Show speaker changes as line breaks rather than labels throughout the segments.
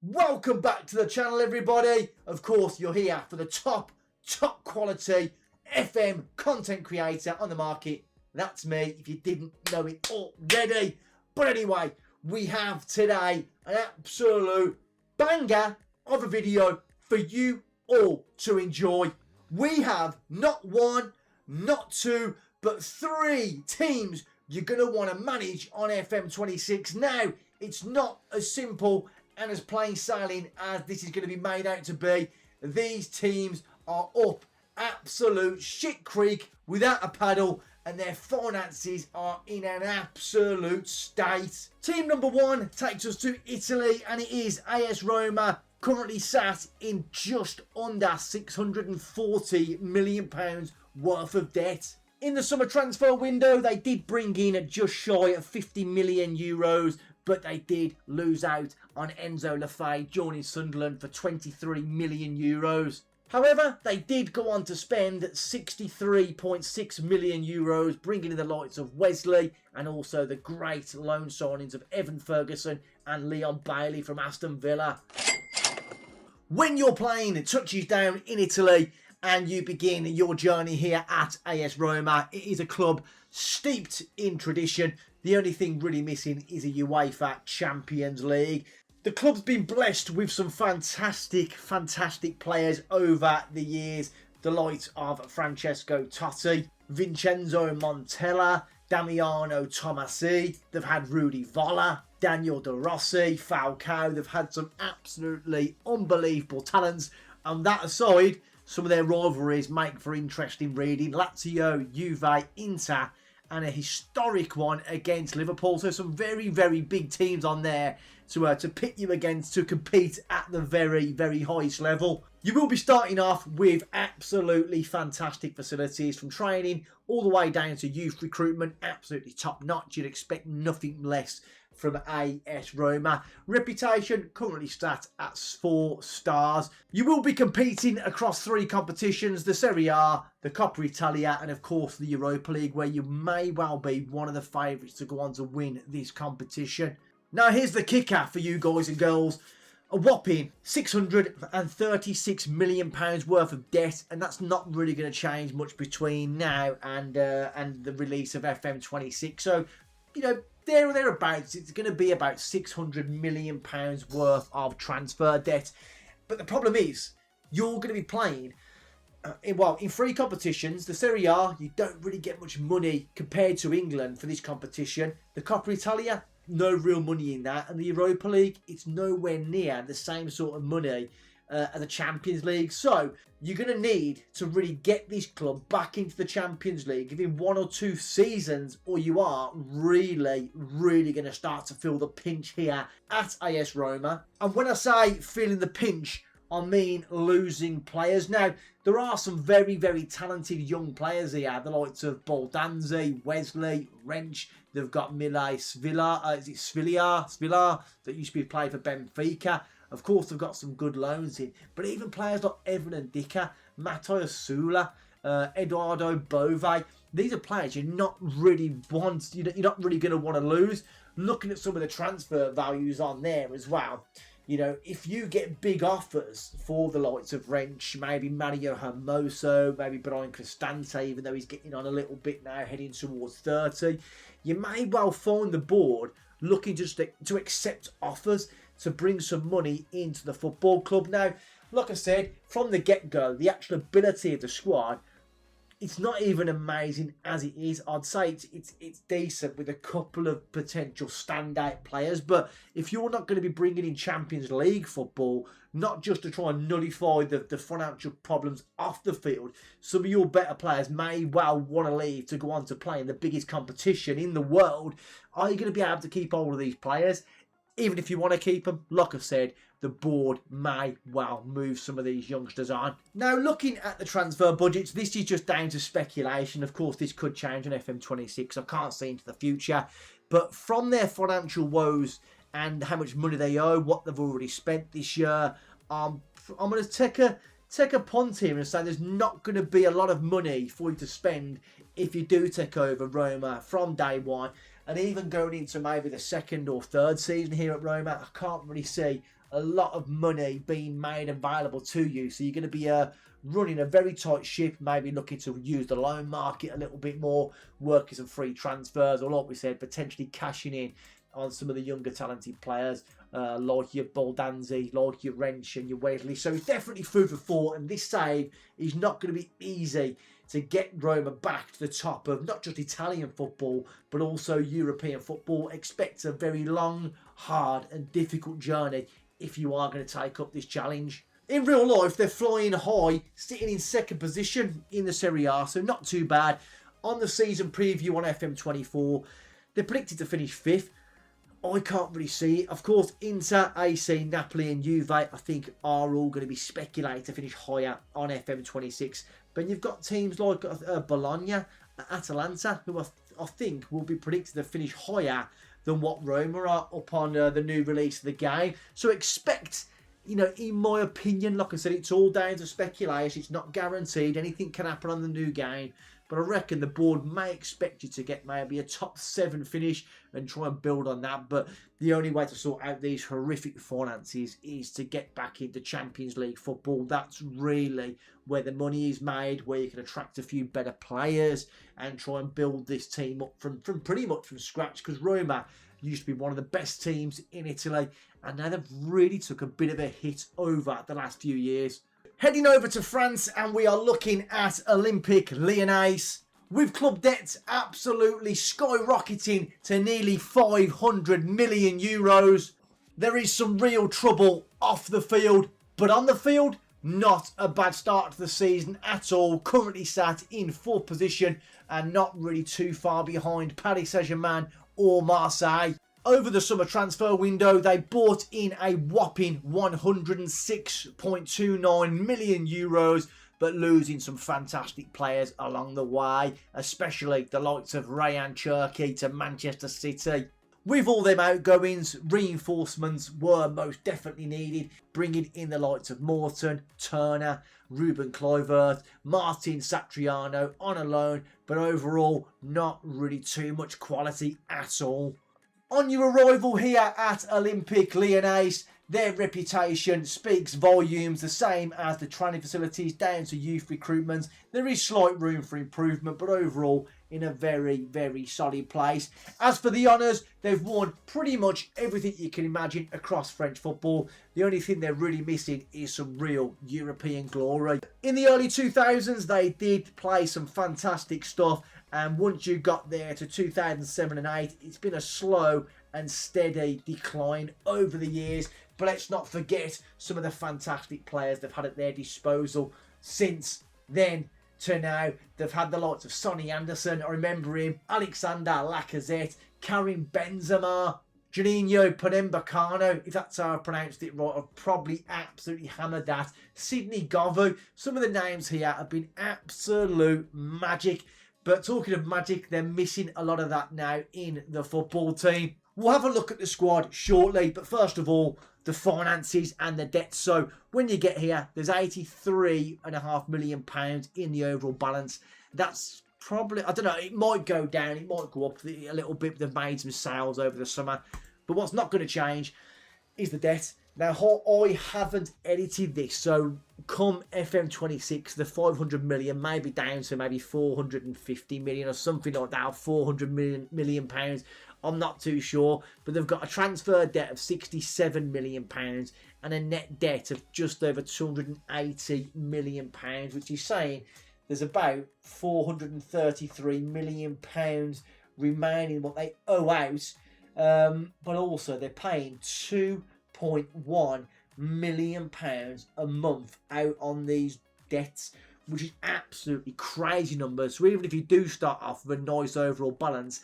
Welcome back to the channel, everybody. Of course, you're here for the top quality FM content creator on the market. That's me, if you didn't know it already. But anyway, we have today an absolute banger of a video for you all to enjoy. We have not one, not two, but three teams you're going to want to manage on FM26. Now, it's not as simple and as plain sailing as this is going to be made out to be. These teams are up absolute shit creek without a paddle, and their finances are in an absolute state. Team number one takes us to Italy, and it is AS Roma, currently sat in just under £640 million worth of debt. In the summer transfer window, they did bring in just shy of €50 million, but they did lose out on Enzo Lefebvre joining Sunderland for €23 million. However, they did go on to spend €63.6 million, bringing in the likes of Wesley and also the great loan signings of Evan Ferguson and Leon Bailey from Aston Villa. When you're playing touches down in Italy and you begin your journey here at AS Roma, it is a club steeped in tradition. The only thing really missing is a UEFA Champions League. The club's been blessed with some fantastic players over the years. The likes of Francesco Totti, Vincenzo Montella, Damiano Tommasi. They've had Rudy Voller, Daniel De Rossi, Falcao. They've had some absolutely unbelievable talents. And that aside, some of their rivalries make for interesting reading. Lazio, Juve, Inter, and a historic one against Liverpool. So some very big teams on there to pit you against, to compete at the very highest level. You will be starting off with absolutely fantastic facilities, from training all the way down to youth recruitment. Absolutely top notch. You'd expect nothing less from AS Roma. Reputation currently sat at 4 stars. You will be competing across 3 competitions: the Serie A, the Coppa Italia, and of course the Europa League, where you may well be one of the favourites to go on to win this competition. Now here's the kicker for you guys and girls. A whopping £636 million worth of debt, and that's not really going to change much between now and the release of FM26. So, you know, there or thereabouts, it's going to be about £600 million worth of transfer debt. But the problem is, you're going to be playing in 3 competitions. The Serie A, you don't really get much money compared to England for this competition. The Coppa Italia, no real money in that. And the Europa League, it's nowhere near the same sort of money as the Champions League. So you're going to need to really get this club back into the Champions League within 1 or 2 seasons, or you are really going to start to feel the pinch here at AS Roma. And when I say feeling the pinch, I mean losing players. Now, there are some very talented young players here, the likes of Baldanzi, Wesley, Wrench. They've got Mile Svilla, Svilla, that used to be playing for Benfica. Of course, they've got some good loans in, but even players like Evan and Dicker, Matteo Sula, Eduardo Bove, these are players you're not really going to want to lose. Looking at some of the transfer values on there as well, you know, if you get big offers for the likes of Wrench, maybe Mario Hermoso, maybe Brian Cristante, even though he's getting on a little bit now, heading towards 30, you may well find the board looking just to accept offers to bring some money into the football club. Now, like I said, from the get-go, the actual ability of the squad, it's not even amazing as it is. I'd say it's decent with a couple of potential standout players. But if you're not going to be bringing in Champions League football, not just to try and nullify the financial problems off the field, some of your better players may well want to leave to go on to play in the biggest competition in the world. Are you going to be able to keep hold of these players? Even if you want to keep them, like I said, the board may well move some of these youngsters on. Now, looking at the transfer budgets, this is just down to speculation. Of course, this could change on FM26. I can't see into the future. But from their financial woes and how much money they owe, what they've already spent this year, I'm going to take a punt here and say there's not going to be a lot of money for you to spend if you do take over Roma from day one. And even going into maybe the 2nd or 3rd season here at Roma, I can't really see a lot of money being made available to you. So you're going to be running a very tight ship, maybe looking to use the loan market a little bit more, working some free transfers, or like we said, potentially cashing in on some of the younger talented players like your Baldanzi, like your Wrench and your Wesley. So it's definitely food for thought, and this save is not going to be easy to get Roma back to the top of not just Italian football, but also European football. Expect a very long, hard and difficult journey if you are going to take up this challenge. In real life, they're flying high, sitting in second position in the Serie A, so not too bad. On the season preview on FM24, they're predicted to finish 5th. I can't really see it. Of course, Inter, AC, Napoli and Juve, I think, are all going to be speculated to finish higher on FM26. But you've got teams like Bologna, Atalanta, who I think will be predicted to finish higher than what Roma are upon the new release of the game. So expect, in my opinion, like I said, it's all down to speculation. It's not guaranteed. Anything can happen on the new game. But I reckon the board may expect you to get maybe a top 7 finish and try and build on that. But the only way to sort out these horrific finances is to get back into Champions League football. That's really where the money is made, where you can attract a few better players and try and build this team up from pretty much from scratch. Because Roma used to be one of the best teams in Italy, and now they've really took a bit of a hit over the last few years. Heading over to France, and we are looking at Olympique Lyonnais, with club debts absolutely skyrocketing to nearly 500 million euros. There is some real trouble off the field, but on the field, not a bad start to the season at all. Currently sat in 4th position and not really too far behind Paris Saint-Germain or Marseille. Over the summer transfer window, they bought in a whopping 106.29 million euros, but losing some fantastic players along the way, especially the likes of Rayan Cherki to Manchester City. With all them outgoings, reinforcements were most definitely needed, bringing in the likes of Morton, Turner, Ruben Kluivert, Martin Satriano on a loan, but overall not really too much quality at all. On your arrival here at Olympique Lyonnais, their reputation speaks volumes, the same as the training facilities down to youth recruitment. There is slight room for improvement, but overall in a very, very solid place. As for the honours, they've won pretty much everything you can imagine across French football. The only thing they're really missing is some real European glory. In the early 2000s, they did play some fantastic stuff. And once you got there to 2007 and 8, it's been a slow and steady decline over the years. But let's not forget some of the fantastic players they've had at their disposal since then to now. They've had the likes of Sonny Anderson, I remember him, Alexander Lacazette, Karim Benzema, Juninho Pernambucano, if that's how I pronounced it right. I've probably absolutely hammered that. Sidney Govou. Some of the names here have been absolute magic. But talking of magic, they're missing a lot of that now in the football team. We'll have a look at the squad shortly, but first of all, the finances and the debts. So when you get here, there's £83.5 million in the overall balance. That's probably, I don't know, it might go down, it might go up a little bit. They've made some sales over the summer. But what's not going to change is the debt. Now, I haven't edited this, so come FM26, the 500 million may be down to maybe 450 million or something like that, 400 million pounds. I'm not too sure, but they've got a transfer debt of 67 million pounds and a net debt of just over 280 million pounds, which is saying there's about 433 million pounds remaining what they owe out, but also they're paying £2.1 million a month out on these debts, which is absolutely crazy numbers. So even if you do start off with a nice overall balance,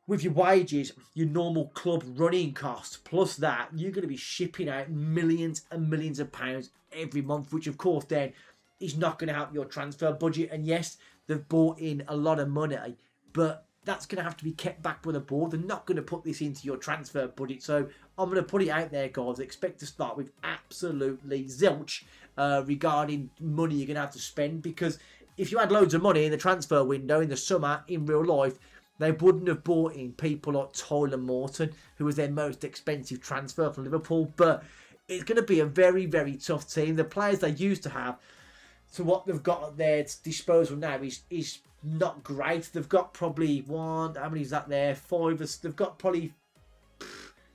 with your wages, your normal club running costs, plus that, you're going to be shipping out millions and millions of pounds every month, which of course then is not going to help your transfer budget. And yes, they've brought in a lot of money, but that's going to have to be kept back by the board. They're not going to put this into your transfer budget. So I'm going to put it out there, guys. Expect to start with absolutely zilch regarding money you're going to have to spend. Because if you had loads of money in the transfer window in the summer, in real life, they wouldn't have brought in people like Tyler Morton, who was their most expensive transfer from Liverpool. But it's going to be a very, very tough team. The players they used to have to what they've got at their disposal now is not great. They've got probably how many is that there? They've got probably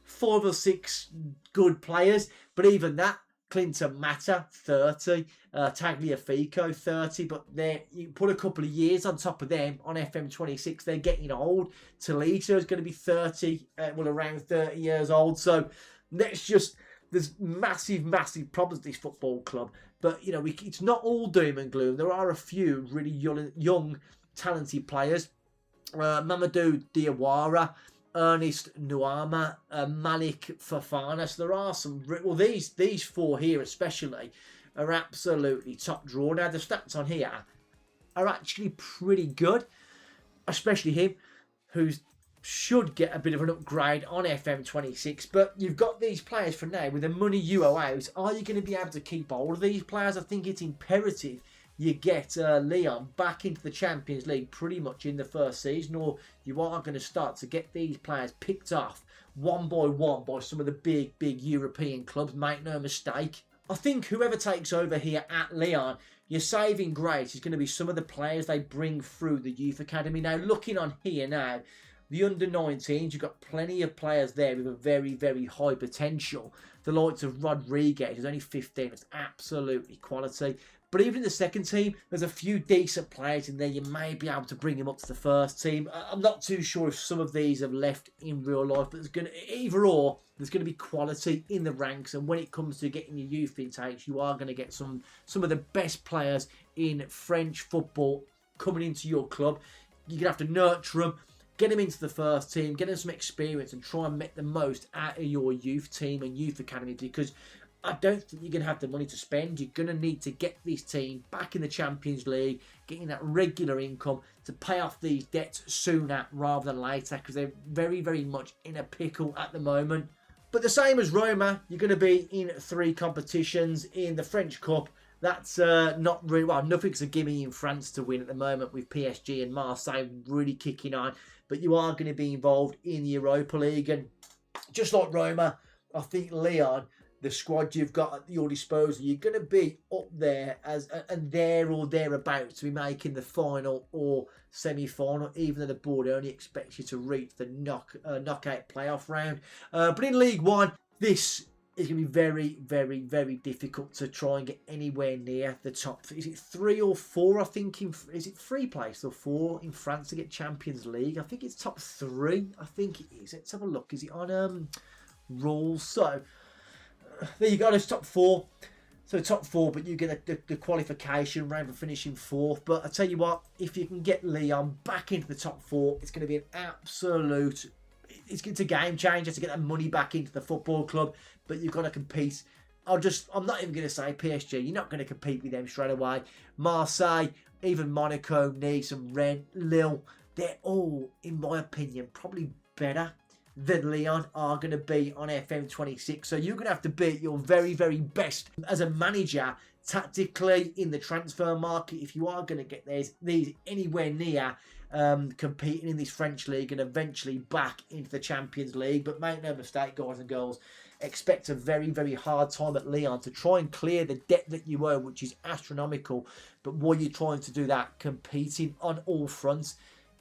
5 or 6 good players, but even that, Clinton Mata, 30, Tagliafico, 30, but you put a couple of years on top of them on FM26, they're getting old. Toledo is going to be 30, around 30 years old. So there's massive, massive problems with this football club. But, it's not all doom and gloom. There are a few really young talented players. Mamadou Diawara, Ernest Nuama, Malik Fofana. So there are some. Well, these 4 here especially are absolutely top draw. Now the stats on here are actually pretty good, especially him, who should get a bit of an upgrade on FM26. But you've got these players for now with the money you owe out. Are you going to be able to keep hold of these players? I think it's imperative you get Lyon back into the Champions League pretty much in the first season, or you are going to start to get these players picked off one by some of the big European clubs. Make no mistake. I think whoever takes over here at Lyon, your saving grace is going to be some of the players they bring through the youth academy. Now, looking on here now, the under-19s, you've got plenty of players there with a very, very high potential. The likes of Rodriguez, who's only 15, it's absolutely quality. But even in the second team, there's a few decent players in there. You may be able to bring them up to the first team. I'm not too sure if some of these have left in real life, but there's going to be quality in the ranks. And when it comes to getting your youth intakes, you are going to get some of the best players in French football coming into your club. You're going to have to nurture them, get them into the first team, get them some experience, and try and make the most out of your youth team and youth academy, because I don't think you're going to have the money to spend. You're going to need to get this team back in the Champions League, getting that regular income to pay off these debts sooner rather than later, because they're very, very much in a pickle at the moment. But the same as Roma, you're going to be in 3 competitions in the French Cup. That's not really, nothing's a gimme in France to win at the moment, with PSG and Marseille really kicking on. But you are going to be involved in the Europa League. And just like Roma, I think Lyon, the squad you've got at your disposal, you're going to be up there and there or thereabouts to be making the final or semi-final, even though the board only expects you to reach the knockout playoff round. But in League One, this is going to be very, very, very difficult to try and get anywhere near the top. Is it 3 or 4? I think is it 3 place or 4 in France to get Champions League? I think it's top 3. I think it is. Let's have a look. Is it on rules? So there you go. It's top 4. So top 4, but you get the qualification round for finishing 4th. But I tell you what, if you can get Lyon back into the top 4, it's going to be an absolute. It's a game changer to get that money back into the football club, but you've got to compete. I'm not even going to say PSG. You're not going to compete with them straight away. Marseille, even Monaco, Nice and Rennes, Lille, they're all, in my opinion, probably better than Lyon are going to be on FM26. So you're going to have to be at your very, very best as a manager tactically in the transfer market if you are going to get these anywhere near competing in this French league and eventually back into the Champions League. But make no mistake, guys and girls, expect a very, very hard time at Lyon to try and clear the debt that you owe, which is astronomical. But while you're trying to do that, competing on all fronts,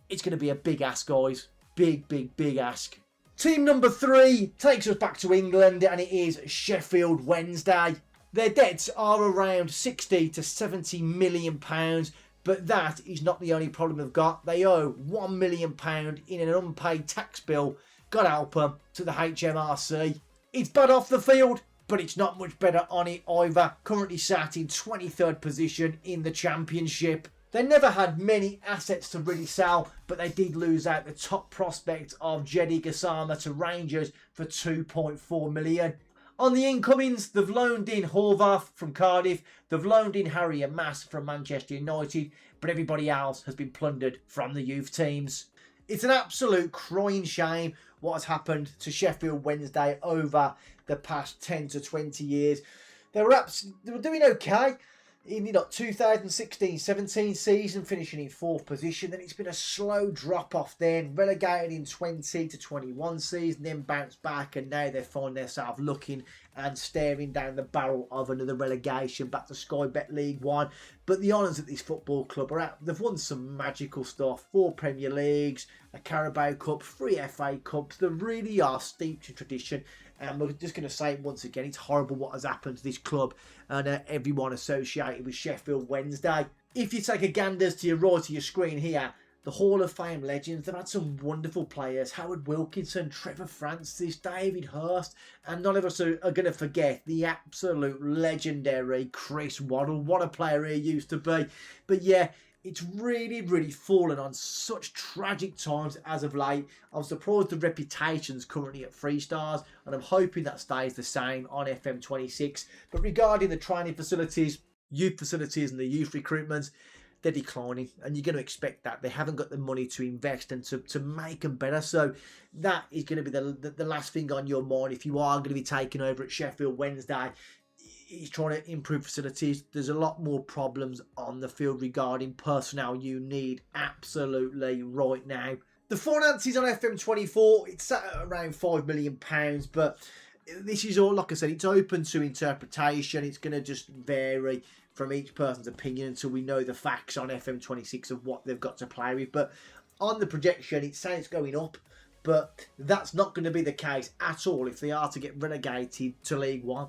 it's going to be a big ask, guys. Big, big, big ask. Team number 3 takes us back to England, and it is Sheffield Wednesday. Their debts are around 60 to 70 million pounds. But that is not the only problem they've got. They owe £1 million in an unpaid tax bill. God help them, to the HMRC. It's bad off the field, but it's not much better on it either. Currently sat in 23rd position in the Championship. They never had many assets to really sell, but they did lose out the top prospect of Jedi Gassama to Rangers for £2.4 million. On the incomings, they've loaned in Horvath from Cardiff, they've loaned in Harry and Mass from Manchester United, but everybody else has been plundered from the youth teams. It's an absolute crying shame what has happened to Sheffield Wednesday over the past 10 to 20 years. They were doing okay in 2016-17 season, finishing in 4th position. Then it's been a slow drop off then, relegated in 20 to 21 season, then bounced back, and now they find themselves looking and staring down the barrel of another relegation back to Sky Bet League One. But the honours at this football club are out. They've won some magical stuff: 4 Premier Leagues, a Carabao Cup, 3 FA Cups. They really are steeped in tradition. And we're just going to say once again, it's horrible what has happened to this club and everyone associated with Sheffield Wednesday. If you take a gander to your right of your screen here, the Hall of Fame legends, they've had some wonderful players: Howard Wilkinson, Trevor Francis, David Hurst, and none of us are going to forget the absolute legendary Chris Waddle. What a player he used to be. But yeah, it's really fallen on such tragic times as of late. I'm surprised the reputation's currently at 3 stars, and I'm hoping that stays the same on FM26. But regarding the training facilities, youth facilities and the youth recruitment, they're declining, and you're going to expect that. They haven't got the money to invest and to make them better. So that is going to be the last thing on your mind if you are going to be taking over at Sheffield Wednesday. He's trying to improve facilities. There's a lot more problems on the field regarding personnel you need absolutely right now. The finances on FM24, it's at around £5 million, but this is all, like I said, it's open to interpretation. It's going to just vary from each person's opinion until we know the facts on FM26 of what they've got to play with. But on the projection, it's saying it's going up. But that's not going to be the case at all if they are to get relegated to League One.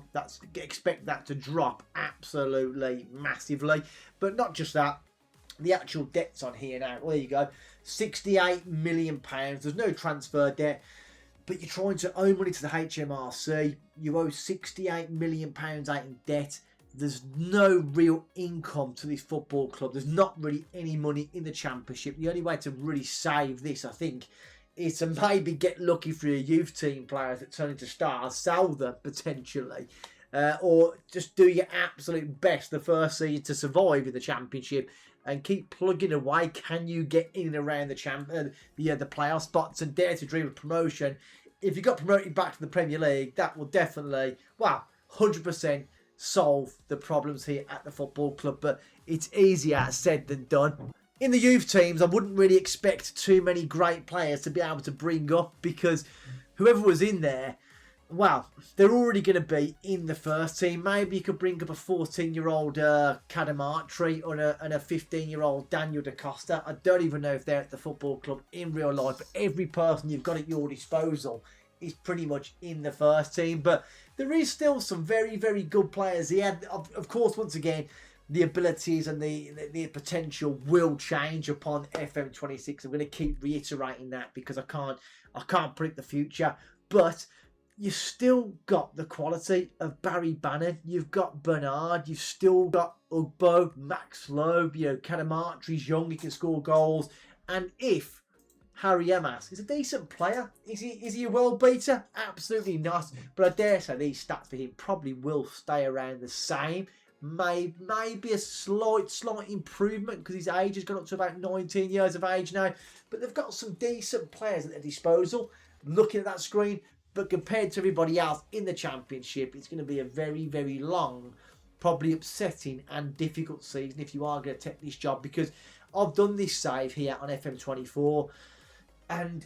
Expect that to drop absolutely massively. But not just that, the actual debt's on here now. Well, there you go, £68 million. There's no transfer debt, but you're trying to owe money to the HMRC. You owe £68 million out in debt. There's no real income to this football club. There's not really any money in the Championship. The only way to really save this, I think, is to maybe get lucky for your youth team players that turn into stars, sell them potentially, or just do your absolute best the first season to survive in the Championship and keep plugging away. Can you get in and around the playoff spots and dare to dream of promotion? If you got promoted back to the Premier League, that will definitely, 100% solve the problems here at the football club. But it's easier said than done. In the youth teams, I wouldn't really expect too many great players to be able to bring up, because whoever was in there, they're already going to be in the first team. Maybe you could bring up a 14-year-old Cadamartri and a 15-year-old Daniel Da Costa. I don't even know if they're at the football club in real life, but every person you've got at your disposal is pretty much in the first team. But there is still some very good players here. Of course, once again, the abilities and the potential will change upon FM26. I'm going to keep reiterating that because I can't predict the future. But you've still got the quality of Barry Bannon. You've got Bernard. You've still got Ugbo, Max Loeb. Cadamartri's young. He can score goals. And if Harry Emas is a decent player, is he a world beater? Absolutely not. But I dare say these stats for him probably will stay around the same. Maybe a slight improvement because his age has gone up to about 19 years of age now. But they've got some decent players at their disposal. Looking at that screen, but compared to everybody else in the Championship, it's going to be a very long, probably upsetting and difficult season if you are going to take this job, because I've done this save here on FM24 and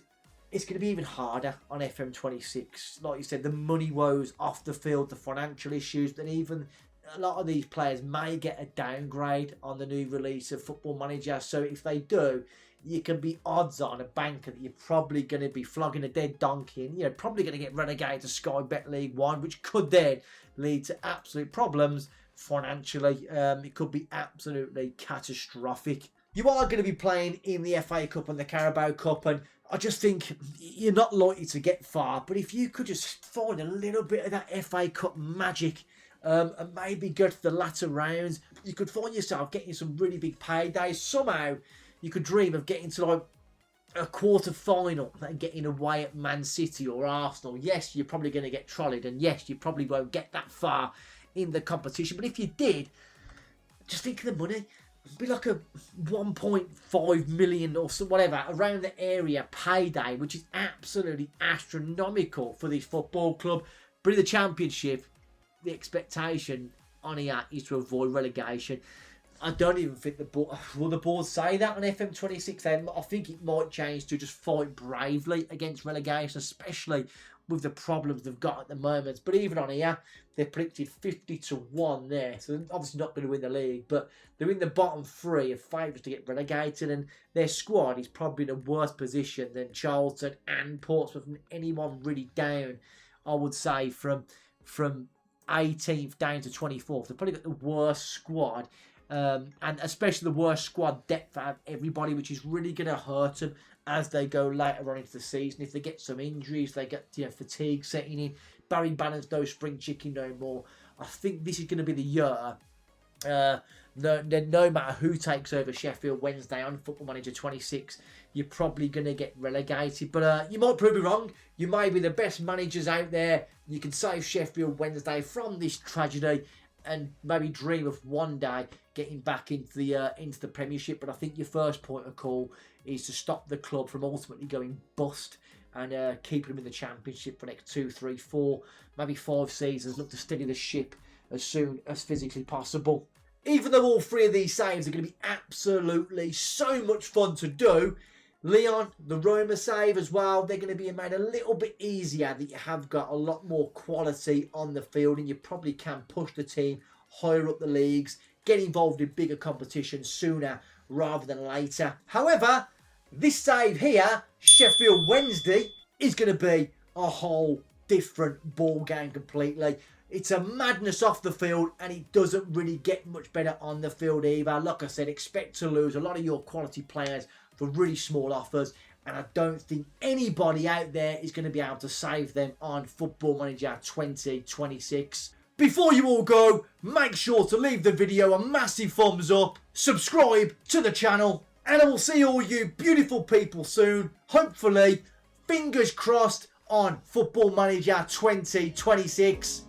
it's going to be even harder on FM26. Like you said, the money woes off the field, the financial issues, and even a lot of these players may get a downgrade on the new release of Football Manager. So if they do, you can be odds on a banker that you're probably going to be flogging a dead donkey and probably going to get relegated to Sky Bet League One, which could then lead to absolute problems financially. It could be absolutely catastrophic. You are going to be playing in the FA Cup and the Carabao Cup, and I just think you're not likely to get far. But if you could just find a little bit of that FA Cup magic, and maybe go to the latter rounds, you could find yourself getting some really big paydays. Somehow you could dream of getting to like a quarter final and getting away at Man City or Arsenal. Yes, you're probably going to get trolleyed, and yes, you probably won't get that far in the competition. But if you did, just think of the money. It'd be like a 1.5 million or so, whatever, around the area payday, which is absolutely astronomical for this football club. But in the Championship, the expectation on here is to avoid relegation. I don't even think the board... Will the board say that on FM26 then? I think it might change to just fight bravely against relegation, especially with the problems they've got at the moment. But even on here, they're predicted 50-1 there. So they're obviously not going to win the league. But they're in the bottom 3 of favourites to get relegated. And their squad is probably in a worse position than Charlton and Portsmouth and anyone really down, I would say, from 18th down to 24th. They've probably got the worst squad. And especially the worst squad depth out of everybody, which is really going to hurt them as they go later on into the season. If they get some injuries, they get fatigue setting in. Barry Bannon's no spring chicken no more. I think this is going to be the year. No matter who takes over Sheffield Wednesday on Football Manager 26, you're probably going to get relegated. But you might prove me wrong. You may be the best managers out there. You can save Sheffield Wednesday from this tragedy and maybe dream of one day getting back into the Premiership. But I think your first point of call is to stop the club from ultimately going bust and keep them in the Championship for the next 2, 3, 4, maybe 5 seasons. Look to steady the ship as soon as physically possible. Even though all 3 of these saves are going to be absolutely so much fun to do, Lyon, the Roma save as well, they're going to be made a little bit easier that you have got a lot more quality on the field and you probably can push the team higher up the leagues, get involved in bigger competitions sooner rather than later. However, this save here, Sheffield Wednesday, is going to be a whole different ball game completely. It's a madness off the field and it doesn't really get much better on the field either. Like I said, expect to lose a lot of your quality players for really small offers, and I don't think anybody out there is going to be able to save them on Football Manager 2026. Before you all go, make sure to leave the video a massive thumbs up, subscribe to the channel, and I will see all you beautiful people soon, hopefully, fingers crossed, on Football Manager 2026.